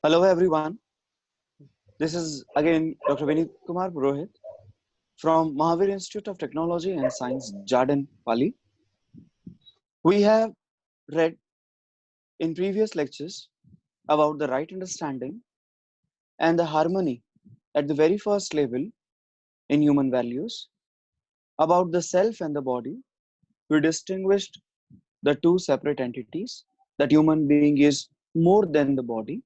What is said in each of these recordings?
Hello everyone. This is again Dr. Vinit Kumar Purohit from Mahavir Institute of Technology and Science, Jardin, Pali. We have read in previous lectures about the right understanding and the harmony at the very first level in human values. About the self and the body, we distinguished the two separate entities, that human being is more than the body,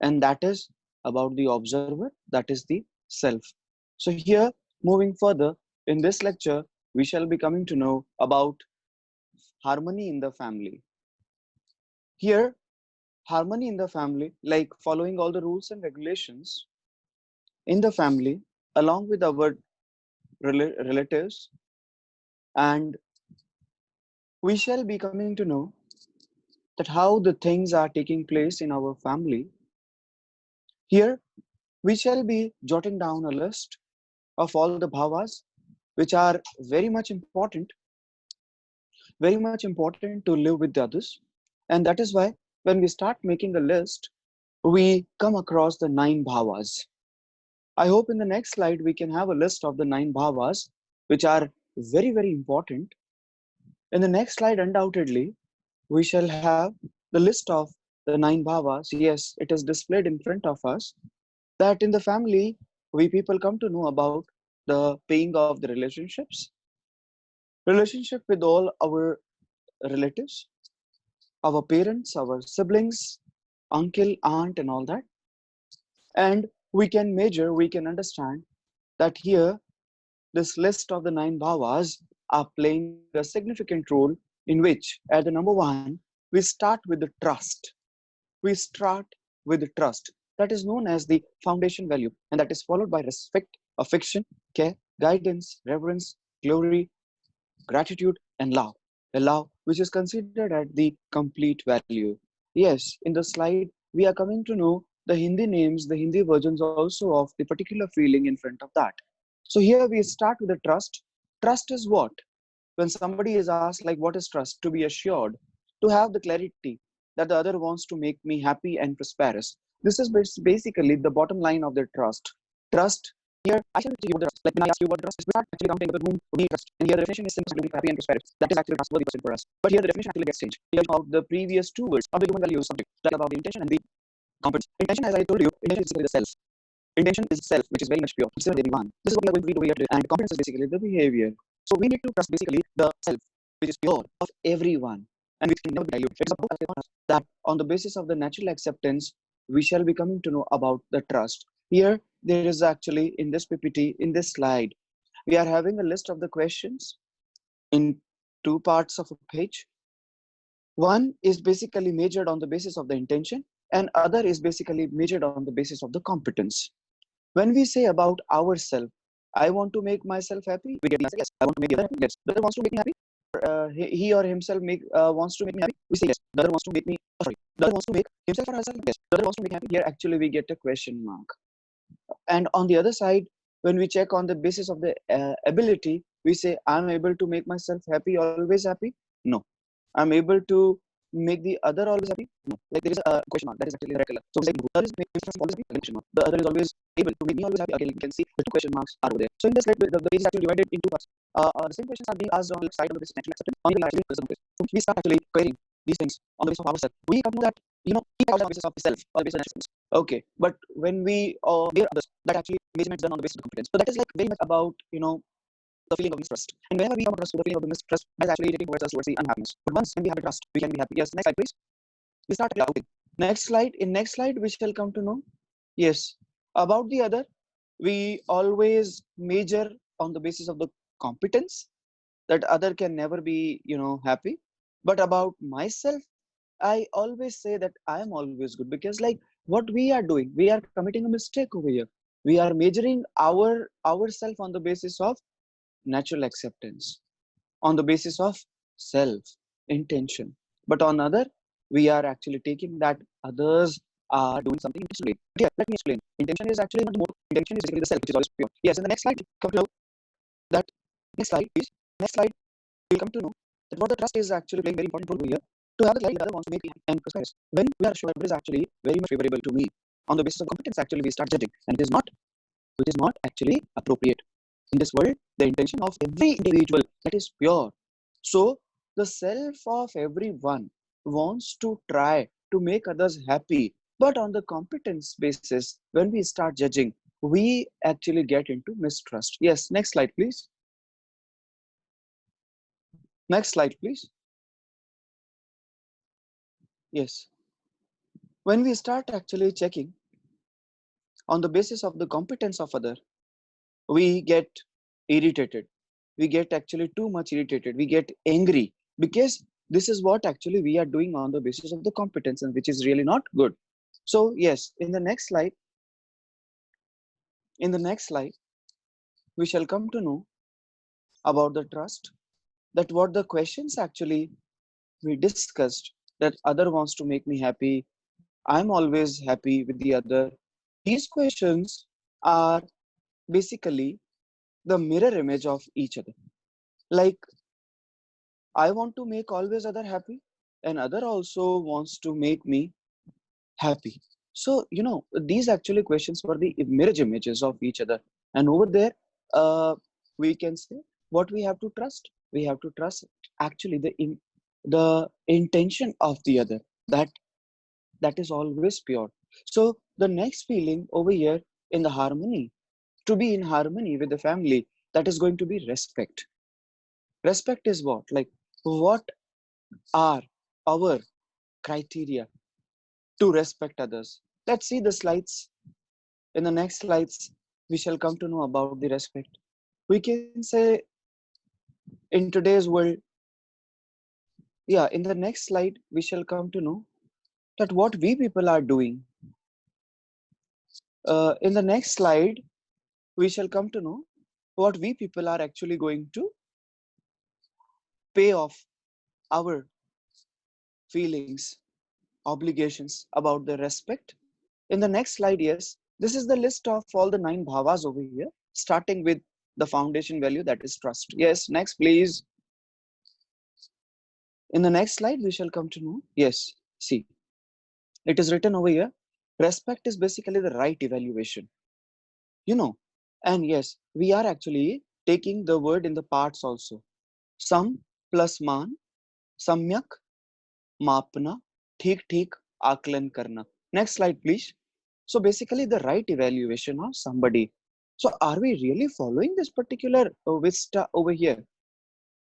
and that is about the observer, that is the self. So here, moving further, in this lecture, we shall be coming to know about harmony in the family. Here, harmony in the family, like following all the rules and regulations in the family, along with our relatives, and we shall be coming to know that how the things are taking place in our family. Here, we shall be jotting down a list of all the bhavas which are very much important to live with the others. And that is why when we start making a list, we come across the nine bhavas. I hope in the next slide we can have a list of the nine bhavas which are very important. In the next slide, undoubtedly, we shall have the list of the nine bhavas. Yes, it is displayed in front of us that in the family, we people come to know about the paying of the relationship with all our relatives, our parents, our siblings, uncle, aunt, and all that. And we can understand that here, this list of the nine bhavas are playing a significant role in which, at the number one, we start with the trust. We start with the trust. That is known as the foundation value, and that is followed by respect, affection, care, guidance, reverence, glory, gratitude, and love. A love which is considered at the complete value. Yes, in the slide, we are coming to know the Hindi names, the Hindi versions also of the particular feeling in front of that. So here we start with the trust. Trust is what? When somebody is asked, like, what is trust? To be assured, to have the clarity that the other wants to make me happy and prosperous. This is basically the bottom line of the trust. Trust. Here, I shall tell you what the trust. Like when I ask you what the trust is, we start actually counting with whom we trust. And here the definition is simple, happy and prosperous. That is actually a trustworthy person for us. But here the definition actually gets changed. Here about the previous two words of the human value subject. That about the intention and the competence. Intention, as I told you, intention is basically the self. Intention is self, which is very much pure. It's the very one. This is what we are going to read over here today. And competence is basically the behavior. So we need to trust basically the self, which is pure of everyone and which can never be diluted. It is about us that on the basis of the natural acceptance, we shall be coming to know about the trust. Here, there is actually in this PPT, in this slide, we are having a list of the questions in two parts of a page. One is basically measured on the basis of the intention, and other is basically measured on the basis of the competence. When we say about ourselves, I want to make myself happy, we get the answer yes. I want to make the other happy, yes. The other wants to make me happy, he or himself wants to make me happy, we say yes. The other wants to make me, sorry, the other wants to make himself or herself, yes. The other wants to make me happy. Here actually we get a question mark. And on the other side, when we check on the basis of the ability, we say I'm able to make myself happy, always happy. No, I'm able to make the other always happy. No, like there is a question mark. That is actually the correct color. So like the other is making me always happy. Again, question mark. The other is always able to make me always happy. Again, you can see the two question marks are over there. So in this slide, the page is actually divided into parts. The same questions are being asked on the side of the natural acceptance. On the actually person of this. So we start actually querying these things on the basis of ourselves. We come to that keep out on the basis of the self or the basis of natural acceptance. Okay, but when we bear others, that actually measurement is done on the basis of competence. So that is like very much about the feeling of mistrust. And whenever we come across to the feeling of the mistrust, that's actually taking towards the unhappiness. But once when we have a trust, we can be happy. Yes, next slide, please. We start outing. Next slide. In next slide, we shall come to know. Yes, about the other, we always measure on the basis of the competence. That other can never be, happy. But about myself, I always say that I am always good because, like, what we are doing, we are committing a mistake over here. We are measuring ourself on the basis of natural acceptance, on the basis of self intention. But on other, we are actually taking that others are doing something intentionally. But yeah, let me explain. Intention is actually not more. Intention is basically the self, which is always pure. Yes, in the next slide, come to know that next slide, please. Next slide, we'll come to know that what the trust is actually playing very important role over here. To have the clarity that other wants to make me happy and prosperous. When we are sure it is actually very much favorable to me, on the basis of competence, actually we start judging, and it is not actually appropriate. In this world, the intention of every individual, that is pure. So the self of everyone wants to try to make others happy, but on the competence basis, when we start judging, we actually get into mistrust. Yes, next slide, please. Next slide, please. Yes. When we start actually checking on the basis of the competence of other, we get irritated. We get actually too much irritated. We get angry because this is what actually we are doing on the basis of the competence, and which is really not good. So yes, in the next slide, we shall come to know about the trust, that what the questions actually we discussed, that other wants to make me happy, I'm always happy with the other. These questions are basically the mirror image of each other. Like, I want to make always other happy, and other also wants to make me happy. So, these actually questions were the mirror images of each other. And over there, we can say what we have to trust. We have to trust actually the intention of the other. That is always pure. So the next feeling over here in the harmony, to be in harmony with the family, that is going to be respect. Respect is what? Like, what are our criteria to respect others? Let's see the slides. In the next slides, we shall come to know about the respect. We can say in today's world, yeah, in the next slide, we shall come to know that what we people are doing. In the next slide, we shall come to know what we people are actually going to pay off our feelings, obligations about the respect. In the next slide, yes, this is the list of all the 9 bhavas over here, starting with the foundation value, that is trust. Yes, next, please. In the next slide, we shall come to know, yes, see, it is written over here, respect is basically the right evaluation, you know. And yes, we are actually taking the word in the parts also. Sam plus man, samyak, mapna, ठीक ठीक आकलन करना. Next slide, please. So basically the right evaluation of somebody. So are we really following this particular vista over here?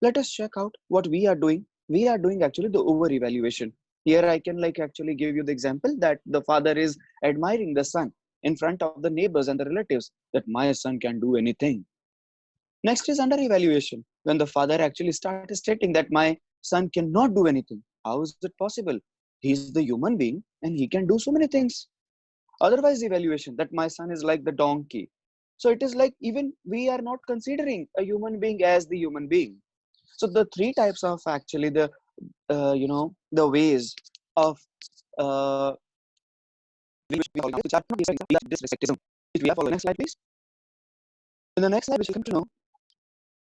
Let us check out what we are doing. We are doing actually the over evaluation. Here I can actually give you the example that the father is admiring the son in front of the neighbors and the relatives, that my son can do anything. Next is under evaluation, when the father actually starts stating that my son cannot do anything. How is it possible? He is the human being and he can do so many things. Otherwise evaluation, that my son is like the donkey. So it is like, even we are not considering a human being as the human being. So the 3 types of actually the ways of which we follow, which are not disrespectism, which we are following. Next slide, please. In the next slide, we shall come to know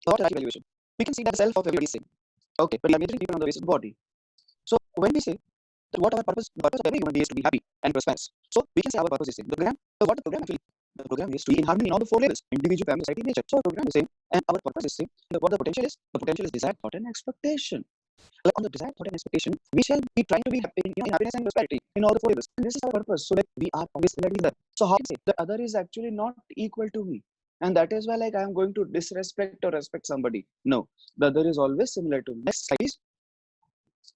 about life evaluation. We can see that the self of everybody is same. Okay, but we are measuring people on the basis of the body. So when we say that what our purpose, the purpose of every human being is to be happy and prosperous. So we can say our purpose is same. What the program actually, the program is to be in harmony in all the 4 levels: individual, family, society, nature. So our program is same, and our purpose is same. What the potential is desire, thought, and expectation. Like on the desire, thought, and expectation, we shall be trying to be happy in happiness and prosperity in all the 4 levels. And this is our purpose, so that we are always ready there. So how can I say the other is actually not equal to me? And that is why I am going to disrespect or respect somebody. No, the other is always similar to me. Next slide, please.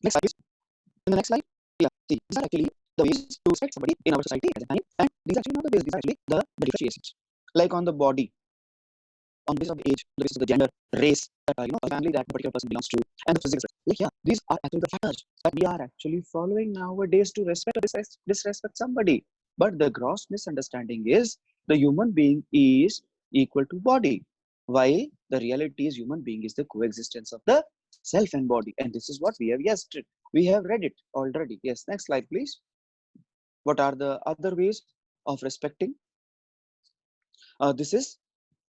Next slide, please. In the next slide, yeah, see, these are actually the ways to respect somebody in our society as a time, and these are actually not the ways, these are actually the differentiations. Like on the body, on the basis of the age, the basis of the gender, race, a family that a particular person belongs to, and the physical. Like, yeah, these are actually the factors that we are actually following nowadays to respect or disrespect somebody. But the gross misunderstanding is the human being is equal to body, while the reality is human being is the coexistence of the self and body. And this is what we have we have read it already. Yes, next slide, please. What are the other ways of respecting? This is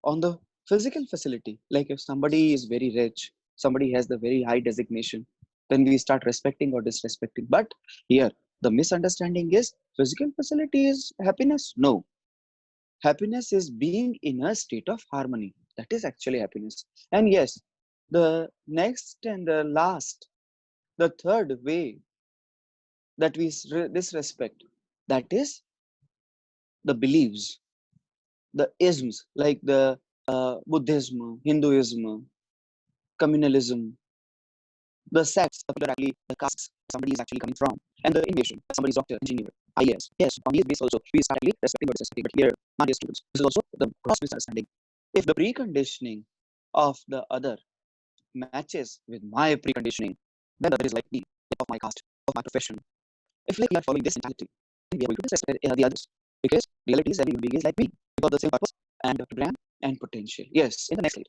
on the physical facility. Like if somebody is very rich, somebody has the very high designation, then we start respecting or disrespecting. But here The misunderstanding is physical facility is happiness. No, happiness is being in a state of harmony. That is actually happiness. And yes, the next and the last, the third way that we disrespect, that is the beliefs, the isms like the Buddhism, Hinduism, communalism, the sects, the castes somebody is actually coming from, and the innovation, somebody is doctor, engineer, IAS. Yes, on these bases also, we start really respecting what is respecting. But here, my dear students, this is also the gross misunderstanding. If the preconditioning of the other matches with my preconditioning, then the other is like me, like of my caste, of my profession. If like we are following this mentality, then we are going to disrespect the others. Because reality is every human being is like me. We got the same purpose and program and potential. Yes, in the next slide,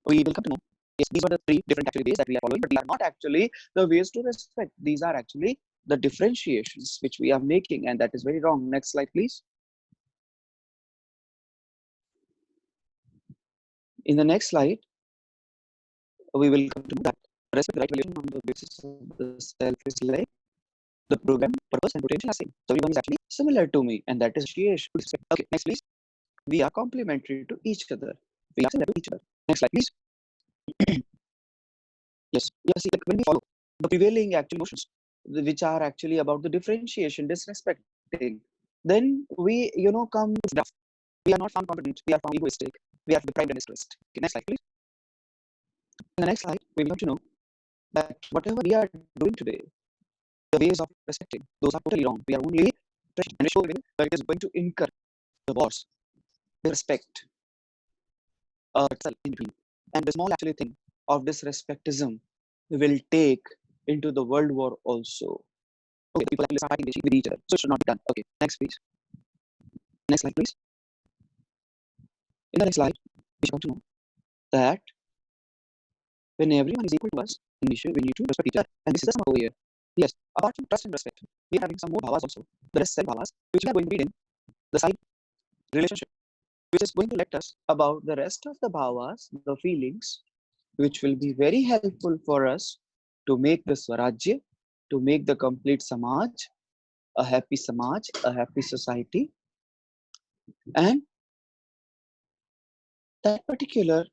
we will come to know. Yes, these are the three different actually ways that we are following, but they are not actually the ways to respect. These are actually the differentiations which we are making, and that is very wrong. Next slide, please. In the next slide, we will come to know that respect the right relation on the basis of the self is like the program, purpose, and potential are same. So everyone is actually similar to me, and that is appreciation. Okay, next please. We are complementary to each other. We are similar to each other. Next slide, please. Yes, yes. See, like when we follow the prevailing actual emotions, which are actually about the differentiation, disrespecting, then we, come to doubt. We are not found confident. We are found egoistic. We are deprived and distressed. Okay, next slide, please. In the next slide, we will come to know that whatever we are doing today, the ways of respecting, those are totally wrong. We are only and we show that it is going to incur the wars, the respect, itself in between. And the small actually thing of disrespectism will take into the world war also. Okay, people actually start fighting with each other. So it should not be done. Okay, next please. Next slide, please. In the next slide, we should come to know that when everyone is equal to us, then we need to respect each other. And this is the sum over here. Yes, apart from trust and respect, we are having some more bhavas also. The rest 7 bhavas, which we are going to read in the side relationship, which is going to let us about the rest of the bhavas, the feelings, which will be very helpful for us to make the Swarajya, to make the complete Samaj, a happy society. And that particular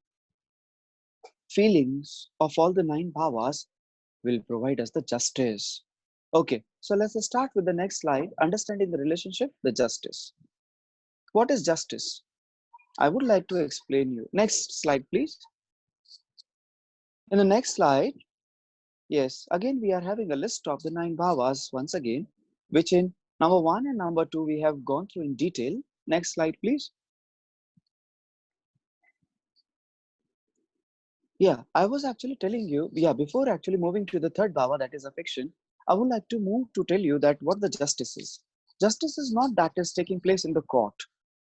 feelings of all the 9 bhavas will provide us the justice. Okay, so let's start with the next slide, understanding the relationship, the justice. What is justice? I would like to explain you. Next slide, please. In the next slide, yes, again, we are having a list of the 9 bhavas once again, which in number 1 and number 2, we have gone through in detail. Next slide, please. Yeah, I was actually telling you, before actually moving to the third bhava, that is affection, I would like to move to tell you that what the justice is. Justice is not that is taking place in the court,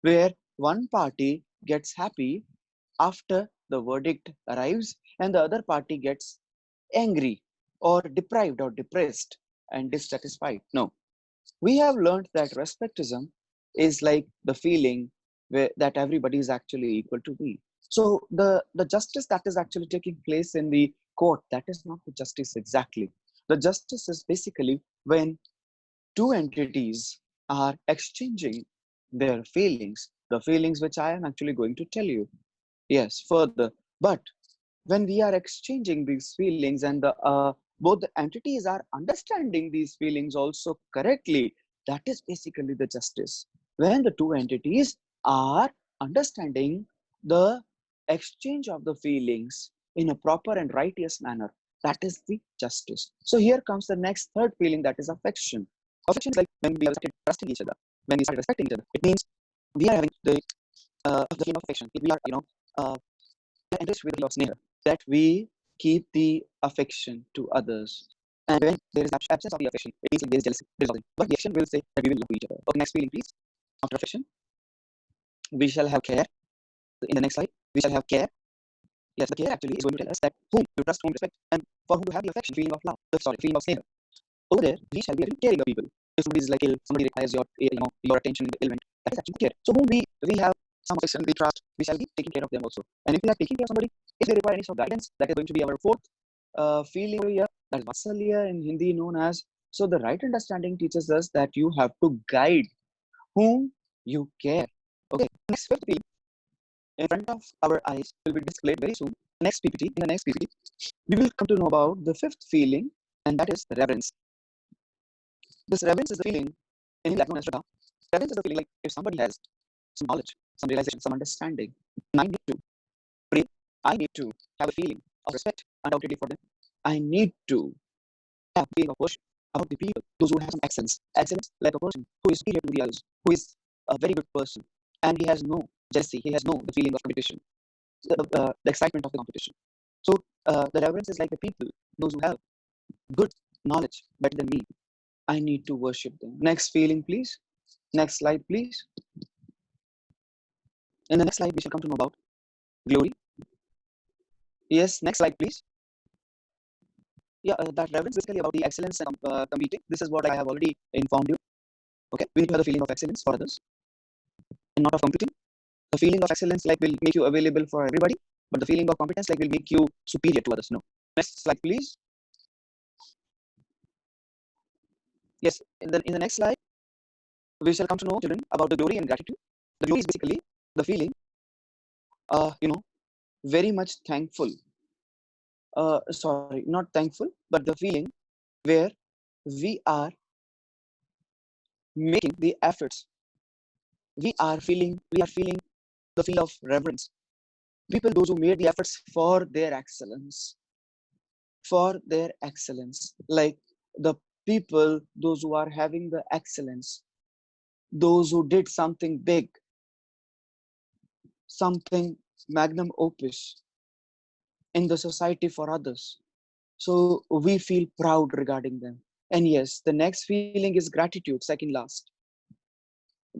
where one party gets happy after the verdict arrives and the other party gets angry or deprived or depressed and dissatisfied. No, we have learned that respectism is like the feeling that everybody is actually equal to me. So the justice that is actually taking place in the court, that is not the justice exactly. The justice is basically when two entities are exchanging their feelings, the feelings which I am actually going to tell you. Yes, further. But when we are exchanging these feelings and both the entities are understanding these feelings also correctly, that is basically the justice. When the two entities are understanding the exchange of the feelings in a proper and righteous manner, that is the justice. So here comes the next third feeling, that is affection. Affection is like when we are trusting each other, when we start respecting each other. It means we are having the feeling of affection. We are, enriched with the of sneha, that we keep the affection to others. And when there is absence of the affection, it means like there is jealousy, there is nothing. But the affection will say that we will love each other. Okay, next feeling, please. After affection, we shall have care. In the next slide, we shall have care. Yes, the care actually is going to tell us that whom you trust, whom you respect, and for whom you have the affection, feeling of love, feeling of sneha. Over there, we shall be caring of people. If somebody is like ill, somebody requires your attention in the ailment, that is actually care. So whom we have some affection, we trust, we shall be taking care of them also. And if we are taking care of somebody, if they require any sort of guidance, that is going to be our fourth feeling over here. That is Vatsalya in Hindi known as So the right understanding teaches us that you have to guide whom you care. Okay, next fifth feeling in front of our eyes will be displayed very soon. Next PPT, in the next PPT, we will come to know about the fifth feeling, and that is reverence. This reverence is the feeling in Latin and Shraddha. Reverence is the feeling like if somebody has some knowledge, some realization, some understanding, and I need to pray, I need to have a feeling of respect undoubtedly for them. I need to have a feeling of worship about the people, those who have some excellence. Excellence like a person who is superior to the others, who is a very good person, and he has no jealousy, he has no the feeling of competition, the excitement of the competition. So the reverence is like the people, those who have good knowledge better than me. I need to worship them. Next feeling, please. Next slide, please. In the next slide, we shall come to know about glory. Yes, next slide, please. Yeah, that reverence is basically about the excellence and competing. This is what I have already informed you. Okay, we need to have the feeling of excellence for others and not of competing. The feeling of excellence like will make you available for everybody, but the feeling of competence like will make you superior to others. No. Next slide, please. Yes, in the next slide, we shall come to know, children, about the glory and gratitude. The glory is basically the feeling, very much thankful. Sorry, not thankful, but the feeling where we are making the efforts. We are feeling the feel of reverence. People, those who made the efforts for their excellence, like the people, those who are having the excellence, those who did something big, something magnum opus in the society for others. So we feel proud regarding them. And yes, the next feeling is gratitude, second last.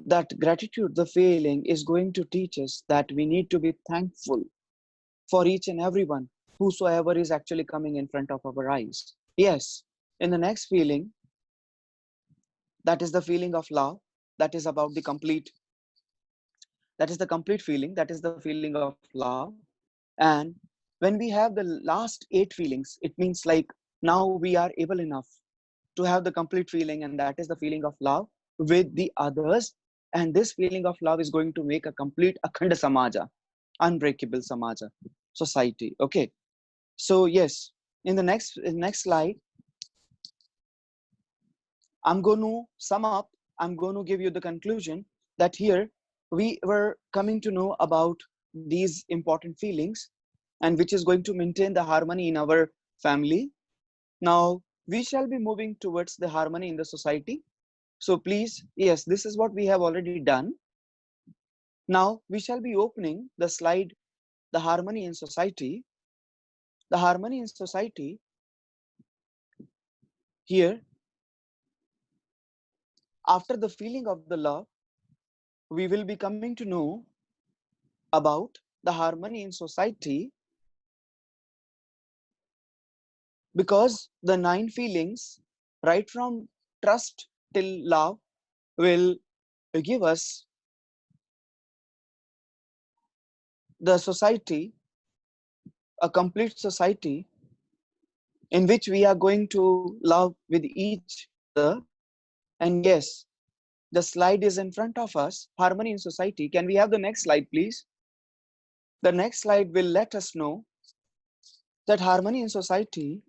That gratitude, the feeling, is going to teach us that we need to be thankful for each and everyone, whosoever is actually coming in front of our eyes. Yes, in the next feeling, that is the feeling of love, that is about the complete, that is the complete feeling, that is the feeling of love. And when we have the last 8 feelings, it means like now we are able enough to have the complete feeling, and that is the feeling of love with the others. And this feeling of love is going to make a complete akhanda samaja, unbreakable samaja, society. Okay, so yes, in the next slide, I'm going to sum up, I'm going to give you the conclusion that here we were coming to know about these important feelings, and which is going to maintain the harmony in our family. Now we shall be moving towards the harmony in the society. So please, yes, this is what we have already done. Now we shall be opening the slide, the harmony in society. The harmony in society, here, after the feeling of the love, we will be coming to know about the harmony in society, because the 9 feelings, right from trust till love, will give us the society, a complete society in which we are going to love with each other. And yes, the slide is in front of us, harmony in society. Can we have the next slide, please? The next slide will let us know that harmony in society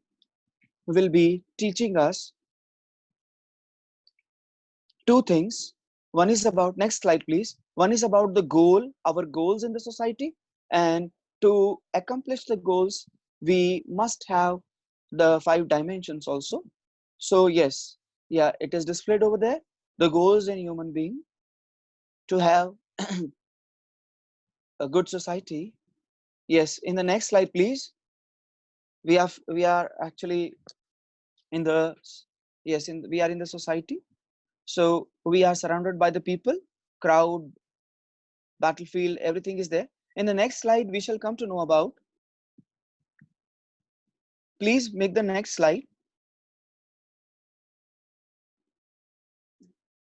will be teaching us 2 things. One is about, next slide, please. One is about the goal, our goals in the society. And to accomplish the goals, we must have the 5 dimensions also. So yes, yeah, it is displayed over there. The goals in human being to have a good society. Yes, in the next slide, please. We are actually in the, yes, we are in the society. So we are surrounded by the people, crowd, battlefield, everything is there. In the next slide, we shall come to know about, please make the next slide.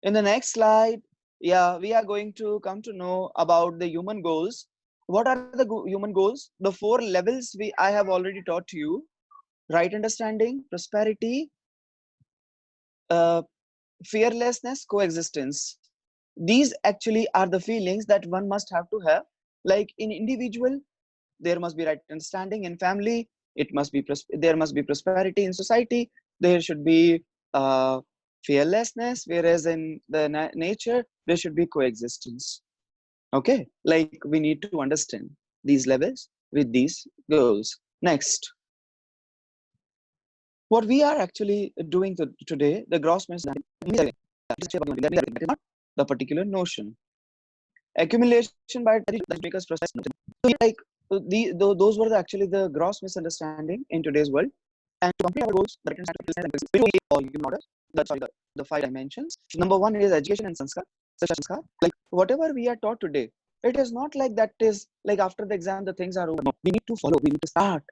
In the next slide, yeah, we are going to come to know about the human goals. What are the human goals? The 4 levels I have already taught to you: right understanding, prosperity, fearlessness, coexistence. These actually are the feelings that one must have to have. Like in individual, there must be right understanding. In family, it must be there must be prosperity. In society, there should be uh, fearlessness. Whereas in the nature, there should be coexistence. Okay, like we need to understand these levels with these goals. Next, what we are actually doing today, the gross misalignment, is not the particular notion. Accumulation by that make us process. So like those were actually the gross misunderstanding in today's world. And to complete our goals, the we do all human order. That's why the 5 dimensions. Number one is education and sanskar. Such as sanskar, like whatever we are taught today, it is not like that is like after the exam the things are over. No, we need to follow. We need to start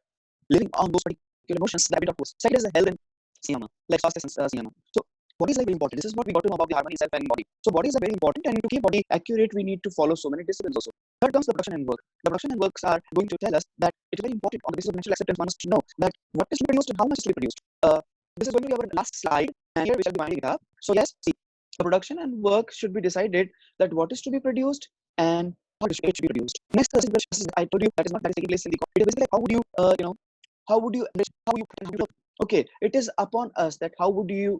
living on those particular emotions that we talk about. Second is the health and siyama, like siyama. So body is like very important. This is what we got to know about the harmony itself and body. So body is very important, and to keep body accurate, we need to follow so many disciplines also. Third comes the production and work. The production and works are going to tell us that it's very important on the basis of natural acceptance. One must know that what is to be produced and how much is to be produced. This is going to be our last slide, and here we shall be winding it up. So yes, see, the production and work should be decided that what is to be produced and how it should be produced. Next, I told you that is not that is taking place in the. It is basically how would you how would you okay, it is upon us that how would you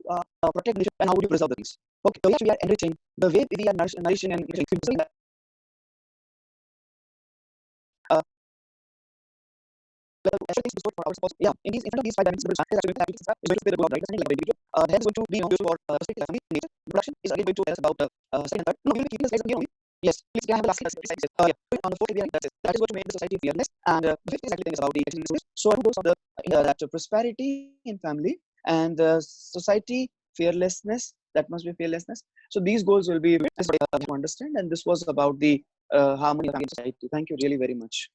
protect nature and how would you preserve the things. Okay, so yes, we are enriching the way we are nourishing and enriching. Yeah, in front of these 5 dimensions, is going to be the goal of right understanding like individual. Then is going to be for state like family, nature. Production is again going to tell us about second and third. No, we will keep the slides only. Yes, please can I have a last slide? Yeah, on the fourth area, that is going to make the society fearless. And the fifth is actually things about the action. So two goals of the that prosperity in family and society fearlessness. That must be fearlessness. So these goals will be to understand. And this was about the harmony of family and society. Thank you really very much.